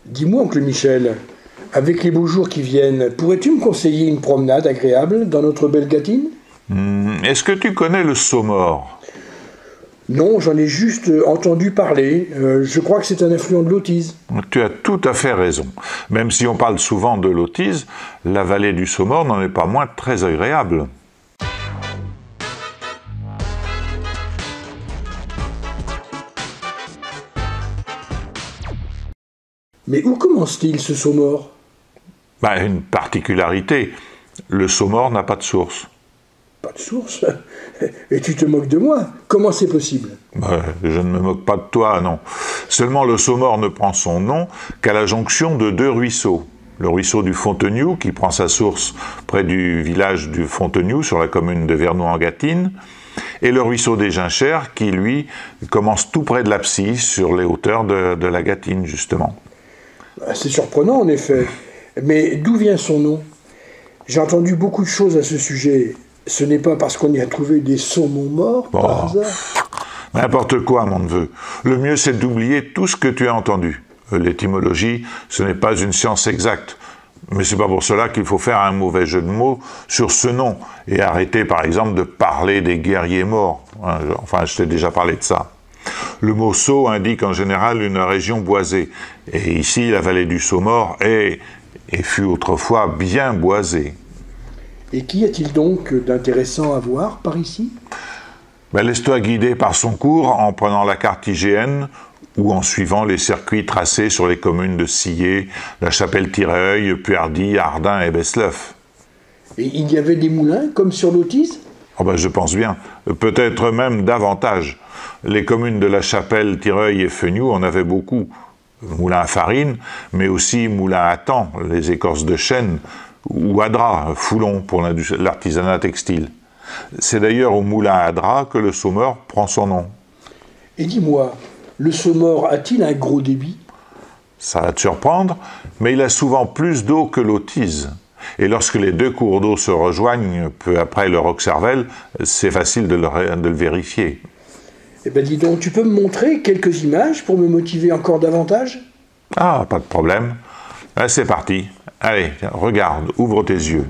Dis-moi, oncle Michel, avec les beaux jours qui viennent, pourrais-tu me conseiller une promenade agréable dans notre belle Gâtine? Est-ce que tu connais le Saumor? Non, j'en ai juste entendu parler. Je crois que c'est un affluent de l'Autise. Tu as tout à fait raison. Même si on parle souvent de l'Autise, la vallée du Saumor n'en est pas moins très agréable. Mais où commence-t-il, ce Saumor? Une particularité, le Saumor n'a pas de source. Pas de source? Et tu te moques de moi? Comment c'est possible? Je ne me moque pas de toi, non. Seulement le Saumor ne prend son nom qu'à la jonction de deux ruisseaux. Le ruisseau du Fontegnoux, qui prend sa source près du village du Fontegnoux, sur la commune de Vernoux-en-Gâtine, et le ruisseau des Ginchères, qui, lui, commence tout près de l'Apsy, sur les hauteurs de la Gâtine, justement. C'est surprenant, en effet. Mais d'où vient son nom? J'ai entendu beaucoup de choses à ce sujet. Ce n'est pas parce qu'on y a trouvé des saumons morts, par hasard? N'importe quoi, mon neveu. Le mieux, c'est d'oublier tout ce que tu as entendu. L'étymologie, ce n'est pas une science exacte. Mais c'est pas pour cela qu'il faut faire un mauvais jeu de mots sur ce nom et arrêter, par exemple, de parler des guerriers morts. Enfin, je t'ai déjà parlé de ça. Le mot Sau indique en général une région boisée. Et ici, la vallée du Saumor est, et fut autrefois, bien boisée. Et qu'y a-t-il donc d'intéressant à voir par ici? Laisse-toi guider par son cours en prenant la carte IGN ou en suivant les circuits tracés sur les communes de Sillé, La Chapelle-Tireuil, Puerdy, Ardin et Besleuf. Et il y avait des moulins, comme sur l'Autise? Je pense bien. Peut-être même davantage. Les communes de La Chapelle, Tireuil et Fenioux en avaient beaucoup. Moulins à farine, mais aussi moulins à tan, les écorces de chêne, ou à drap, foulon pour l'artisanat textile. C'est d'ailleurs au moulin à drap que le Saumor prend son nom. Et dis-moi, le Saumor a-t-il un gros débit? Ça va te surprendre, mais il a souvent plus d'eau que l'Autise. Et lorsque les deux cours d'eau se rejoignent peu après le Roxervel, c'est facile de le vérifier. Dis donc, tu peux me montrer quelques images pour me motiver encore davantage? Pas de problème. C'est parti. Allez, regarde, ouvre tes yeux.